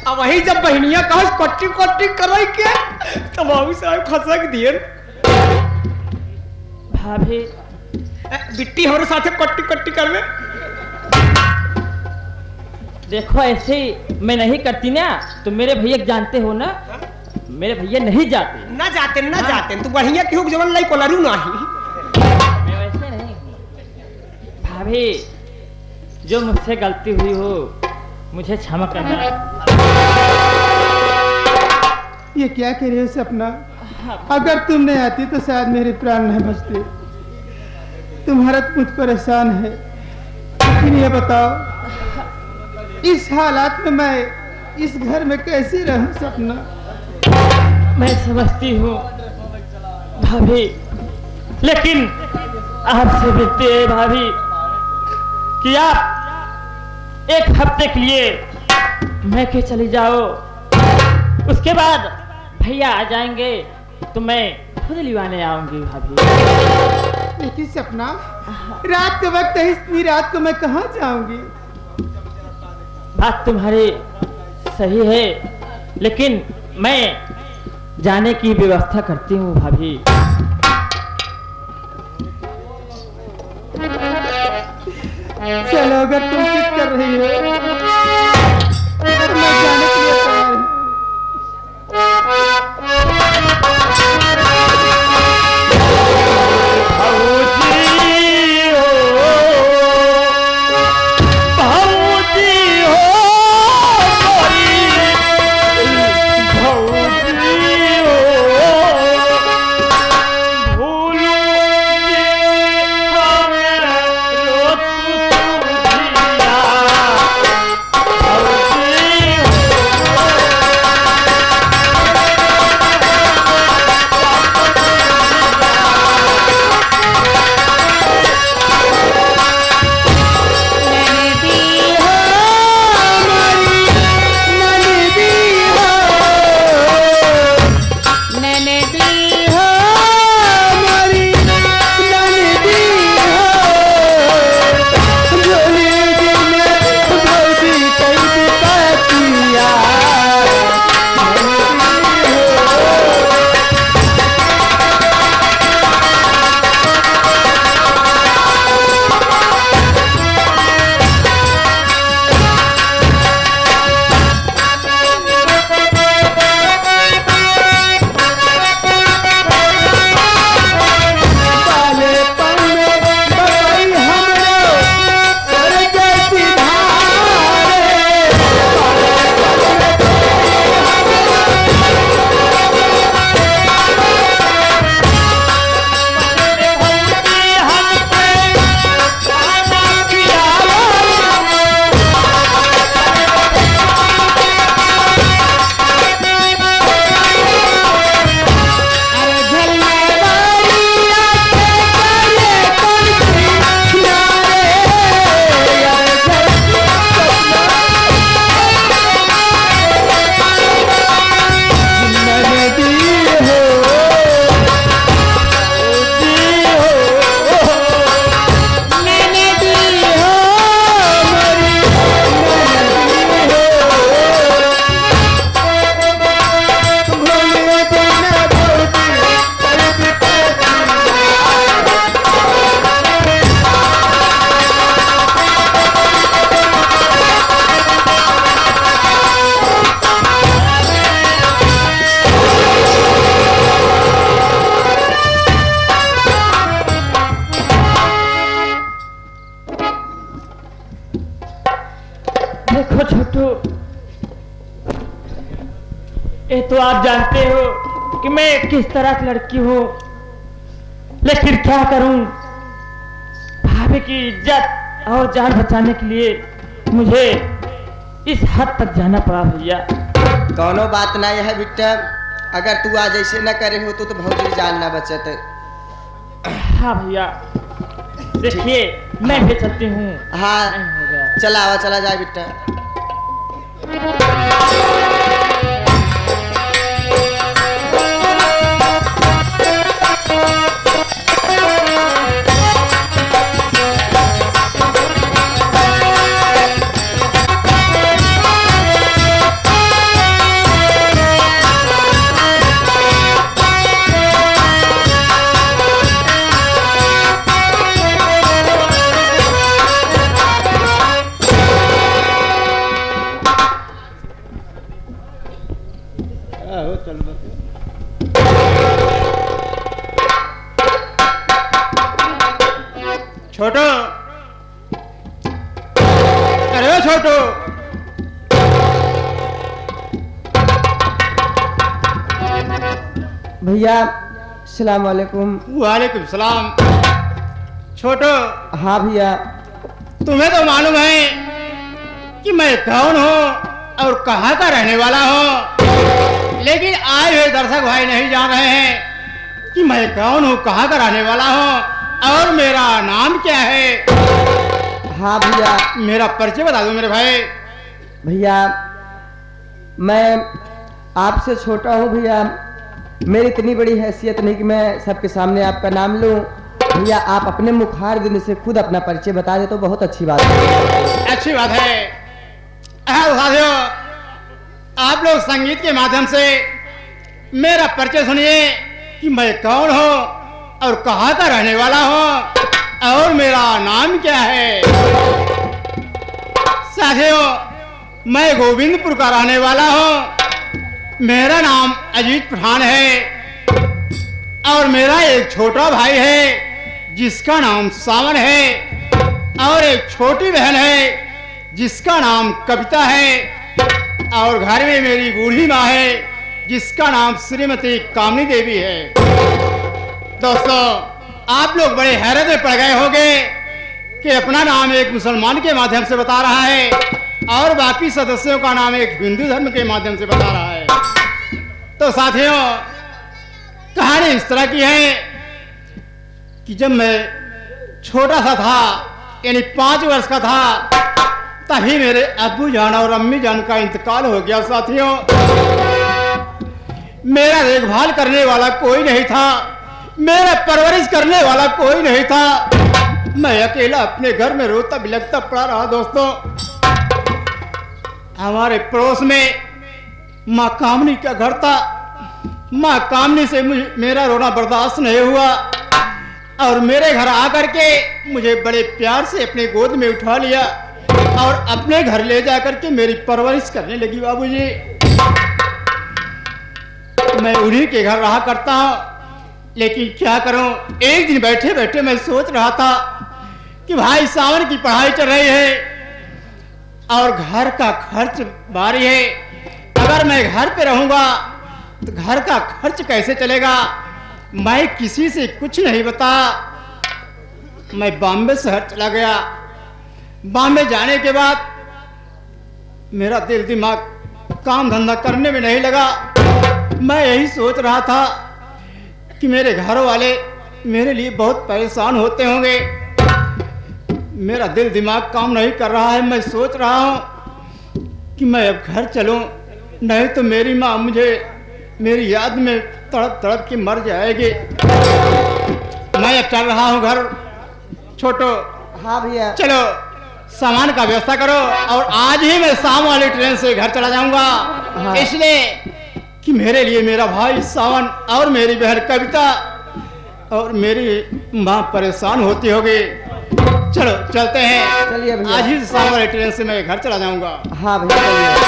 अब वही जब बहनिया कहा कट्टी कट्टी करे के तो बाबू साहब खसक दिए भाभी बिट्टी हमारे साथे कट्टी कट्टी करवे। देखो ऐसे मैं नहीं करती ना तो मेरे भैया जानते हो ना, मेरे भैया नहीं जाते ना जाते ना जाते तू बढ़िया क्यों जवन लाई कोलारू नहीं। मैं वैसे नहीं भाभी, जो मुझसे गलती हुई हो मुझे क्षमा करना। ये क्या कह रहे हो सपना? अगर तुम नहीं आती तो शायद मेरे प्राण नहीं बचते। तुम्हारा मुझ पर एहसान है, लेकिन ये बताओ इस हालात में मैं इस घर में कैसे रहूं सपना? मैं समझती हूँ भाभी, लेकिन आपसे विनती है भाभी कि आप एक हफ्ते के लिए मैं के चली जाओ, उसके बाद भैया आ जाएंगे तो मैं खुद लिवाने आऊंगी भाभी। लेकिन सपना रात के वक्त है, इतनी रात को मैं कहाँ जाऊंगी? बात तुम्हारी सही है, लेकिन मैं जाने की व्यवस्था करती हूँ भाभी। चलो अगर तुम जिद कर रही हो तो मैं जाने के लिए तैयार हूँ। देखो छोटू, ये तो आप जानते हो कि मैं किस तरह की लड़की हूँ, लेकिन क्या करूं, भाभी की इज्जत और जान बचाने के लिए मुझे इस हद तक जाना पड़ा भैया। कौनो बात नहीं है बिट्टा, अगर तू आज ऐसे न करे हो तो भौजी जान ना बचत। हाँ भैया, देखिए मैं भी चलती हूँ। हाँ चला आवा, चला जाए बिट्टा। छोटू, अरे ओ छोटू, भैया सलाम वालेकुम। वालेकुम सलाम। छोटू, हाँ भैया। तुम्हें तो मालूम है कि मैं कौन हूँ और कहाँ का रहने वाला हूँ, लेकिन आए हुए दर्शक भाई नहीं जान रहे हैं कि मैं कौन हूँ, कहाँ का रहने वाला हूँ और मेरा नाम क्या है। हाँ भैया। मेरा परिचय बता दो मेरे भाई। भैया मैं आपसे छोटा हूँ भैया, मेरी इतनी बड़ी हैसियत नहीं कि मैं सबके सामने आपका नाम लूँ। भैया आप अपने मुखार देने से खुद अपना परिचय बता दे तो बहुत अच्छी बात है। अच्छी बात है। साथियों, आप लोग संगीत के माध्यम से मेरा परिचय सुनिए कि मैं कौन हूँ और कहाँ का रहने वाला हूँ और मेरा नाम क्या है। साथियों, मैं गोविंदपुर का रहने वाला हूँ। मेरा नाम अजीत पठान है और मेरा एक छोटा भाई है जिसका नाम सावन है और एक छोटी बहन है जिसका नाम कविता है और घर में मेरी बूढ़ी माँ है जिसका नाम श्रीमती कामनी देवी है। दोस्तों, आप लोग बड़े हैरत में पड़ गए होंगे कि अपना नाम एक मुसलमान के माध्यम से बता रहा है और बाकी सदस्यों का नाम एक हिंदू धर्म के माध्यम से बता रहा है। तो साथियों, कहानी इस तरह की है कि जब मैं छोटा सा था, यानी 5 वर्ष का था, तभी मेरे अब्बू जान और अम्मी जान का इंतकाल हो गया। साथियों, मेरा देखभाल करने वाला कोई नहीं था, मेरा परवरिश करने वाला कोई नहीं था। मैं अकेला अपने घर में रोता बिलखता पड़ा रहा। दोस्तों, हमारे पड़ोस में माँ कामनी का घर था। माँ कामनी से मेरा रोना बर्दाश्त नहीं हुआ और मेरे घर आकर के मुझे बड़े प्यार से अपने गोद में उठा लिया और अपने घर ले जाकर के मेरी परवरिश करने लगी। बाबूजी, मैं उन्हीं के घर रहा करता हूँ, लेकिन क्या करूं, एक दिन बैठे बैठे मैं सोच रहा था कि भाई सावन की पढ़ाई चल रही है और घर का खर्च भारी है। अगर मैं घर पे रहूंगा तो घर का खर्च कैसे चलेगा। मैं किसी से कुछ नहीं बता, मैं बॉम्बे शहर चला गया। बॉम्बे जाने के बाद मेरा दिल दिमाग काम धंधा करने में नहीं लगा। मैं यही सोच रहा था कि मेरे घर वाले मेरे लिए बहुत परेशान होते होंगे। मेरा दिल दिमाग काम नहीं कर रहा है। मैं सोच रहा हूँ कि मैं अब घर चलूँ, नहीं तो मेरी माँ मुझे मेरी याद में तड़प तड़प के मर जाएगी। मैं अब चल रहा हूँ घर। छोटो, हाँ भैया। चलो सामान का व्यवस्था करो और आज ही मैं शाम वाली ट्रेन से घर चला जाऊंगा। हाँ। इसलिए कि मेरे लिए मेरा भाई सावन और मेरी बहन कविता और मेरी माँ परेशान होती होगी। चलो चलते हैं। चलिए भैया। आज ही शाम वाली ट्रेन से मैं घर चला जाऊंगा। हाँ भैया चलिए।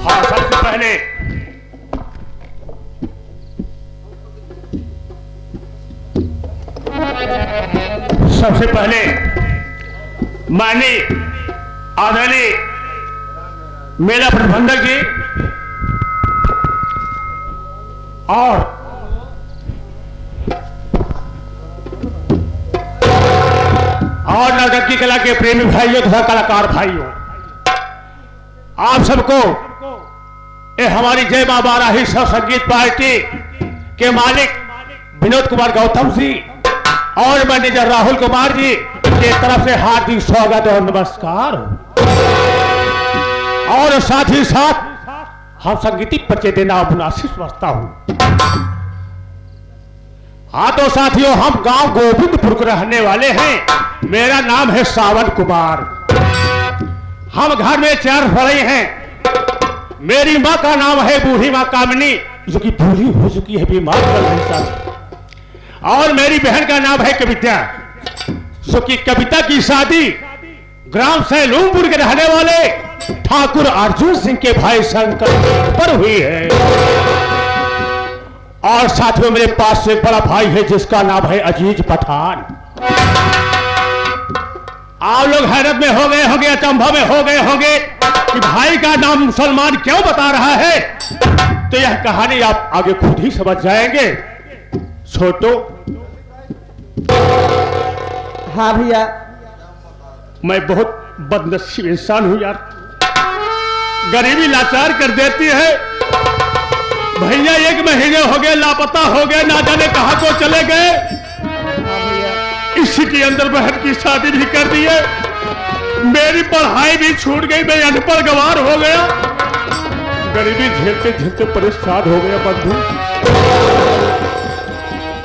हाँ, सबसे पहले माननीय आदरणीय मेला प्रबंधक जी और नौटंकी कला के प्रेमी भाइयों तथा कलाकार भाइयों, आप सबको ये हमारी जय मां बाराही संगीत पार्टी के मालिक विनोद कुमार गौतम जी और मैनेजर राहुल कुमार जी के तरफ से हार्दिक स्वागत और नमस्कार। और साथ ही साथ हम संगीतिक परिचय देना मुनासिब समझता हूं। हाँ तो साथियों, हम गांव गोविंदपुर के रहने वाले हैं। मेरा नाम है सावन कुमार। हम घर में 4 भाई हैं। मेरी माँ का नाम है बूढ़ी माँ कामनी, जो कि बूढ़ी हो चुकी है, बीमार और मेरी बहन का नाम है कविता। सो कि कविता की शादी ग्राम सैलूमपुर के रहने वाले ठाकुर अर्जुन सिंह के भाई शंकर पर हुई है। और साथ में मेरे पास एक बड़ा भाई है जिसका नाम है अजीज पठान। आप लोग हैरत में हो गए होंगे, अचंभा में हो गए होंगे कि भाई का नाम मुसलमान क्यों बता रहा है। तो यह कहानी आप आगे खुद ही समझ जाएंगे। छोटो, हाँ भैया। मैं बहुत बदनसीब इंसान हूं यार। गरीबी लाचार कर देती है। भैया 1 महीने हो गए लापता हो गए, ना जाने कहां को चले गए। हाँ भैया। इसी के अंदर बहन की शादी भी कर दी है। मेरी पढ़ाई भी छूट गई, मैं अनपढ़ गवार हो गया। गरीबी झेलते झेलते परेशान हो गया बंधु।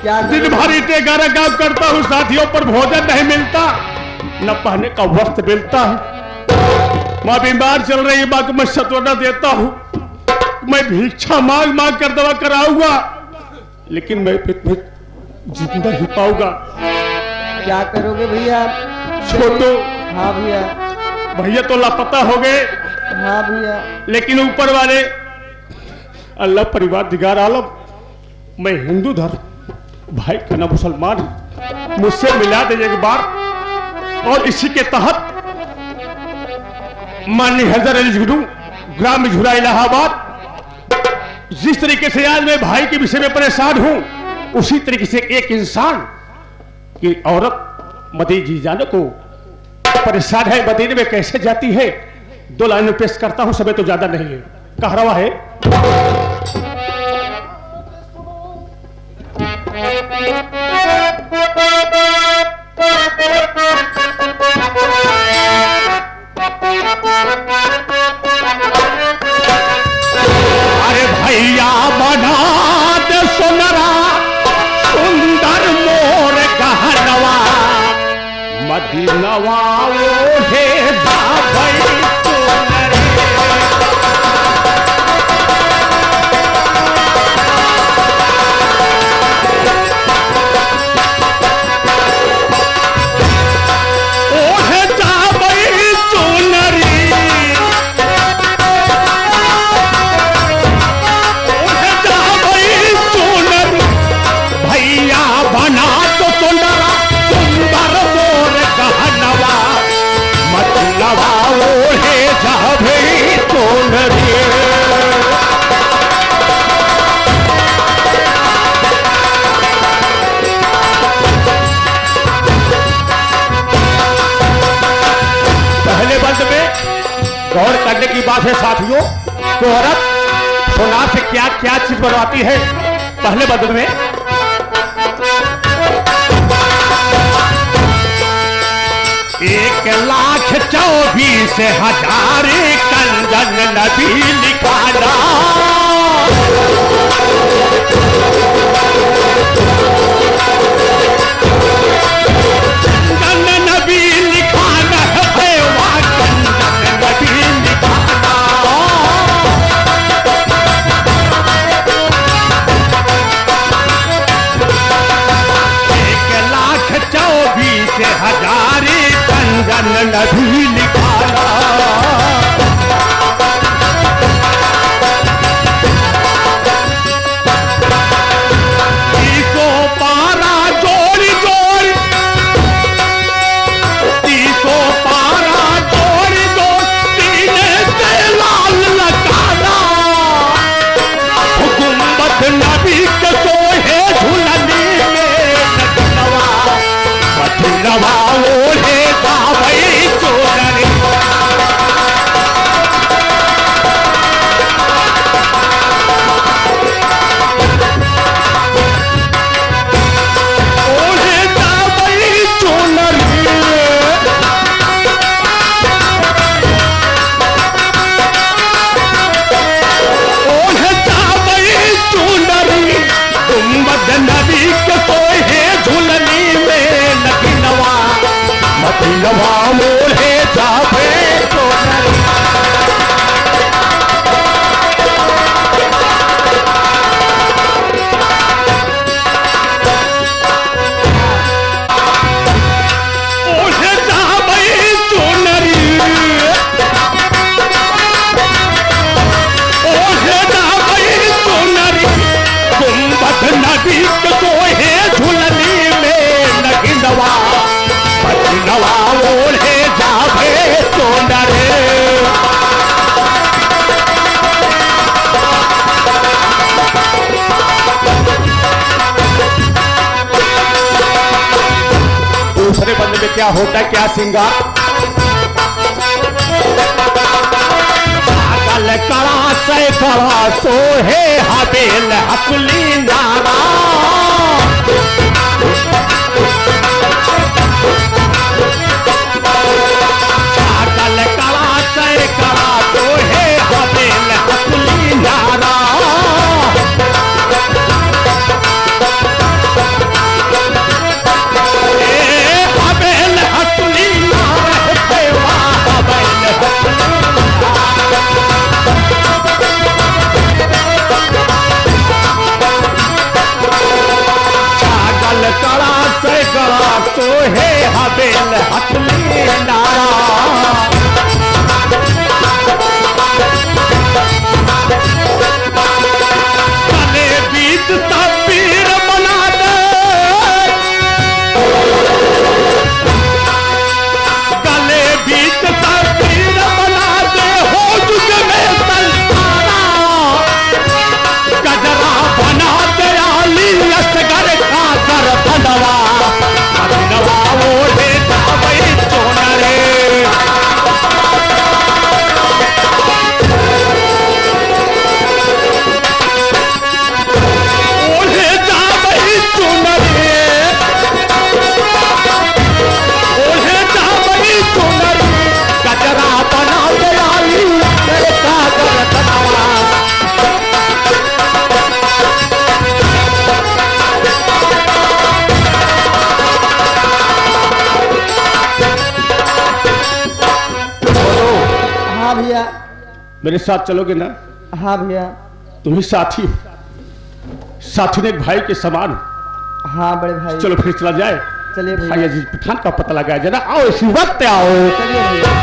क्या दिन भर ईटे गारा काम करता हूँ, साथियों पर भोजन नहीं मिलता, न पहनने का वस्त्र मिलता है। माँ बीमार चल रही है, माँ को मैं सत्वना देता हूँ। मैं भिक्षा मांग मांग कर दवा कराऊंगा, लेकिन मैं फिर जिंदा ही पाऊंगा। क्या करोगे भैया? छोटो। हाँ भैया। भैया तो लापता हो गए। हाँ भैया। लेकिन ऊपर वाले अल्लाह परिवार दिगार आलम, मैं हिंदू धर्म, भाई का ना मुसलमान, मुझसे मिला दे एक बार। और इसी के तहत माननीय हैदर अली जुगनू, ग्राम झुरा इलाहाबाद, जिस तरीके से आज मैं भाई के विषय में परेशान हूं, उसी तरीके से एक इंसान की औरत मदीना जी जाने को परेशान है। मदीने में कैसे जाती है, 2 लाइन में पेश करता हूं, समय तो ज्यादा नहीं है। कह रहा है अरे भैया बना दे सोनरा सुंदर मोर गहनवा, मदीनवा ओढ़े भाई सोनरे। ओढ़े जाबई सोनरी, ओढ़े जाबई सोनरी, भैया बना तो सोनरा सुंदर मोर गहनवा, मदीनवा ओढ़े जाबई सोनरी। पहले बंद में गौर करने की बात है साथियों, तो औरत सोनार से क्या क्या चीज बनवाती है। पहले बंद में 1,24,000 कंजन नबी लिखाना, कंजन नबी लिखाना है, वाह कंजन नबी लिखाना। 1,24,000 कंजन नबी लिखाना। तीसों पारा जोड़ी जोड़ी, तीसों पारा जोड़ी जोड़ी, सीने से लाल लगाना, हुकूमत नबी के सोहे झुलनी में नगनवा, मदीनवा ओढ़े जाबई सोनरी। ओढ़े जाबई सोनरी, ओढ़े जाबई सोनरी, गुंबद नबी के सोहे झुलनी में नगनवा, मदीनवा ओढ़े जाबई सोनरी। दूसरे बंदे में क्या होता है, क्या सिंगार। पागल कड़ा से कड़ा सोहे हबेल हकली नारा। पागल कड़ा से कड़ा सोहे हबेल हकली नारा। हबेल हकली नारा देवा हबेल पागल कड़ा से कड़ा सोहे हबेल हकली नारा। गले बीच तस्वीर बना दे, गले बीच तस्वीर बना दे, हो जुग में सल्ताना। गजरा बना दे आली असगर का कर बनवा। बनवा ओढ़े जावई चोनरे। ओढ़े जावई चोनरे। ओढ़े जावई चोनरे। गजरा बना दे आली असगर का कर बनवा। हाँ भैया। मेरे साथ चलोगे ना? हाँ भैया। तुम ही साथी हो, साथी ने एक भाई के समान हो। हाँ बड़े भाई। चलो फिर चला जाए। चलिए भैया। हाँ, ये पठान का पता लगाया जाए ना। आओ इसी वक्त आओ। चलिए भैया।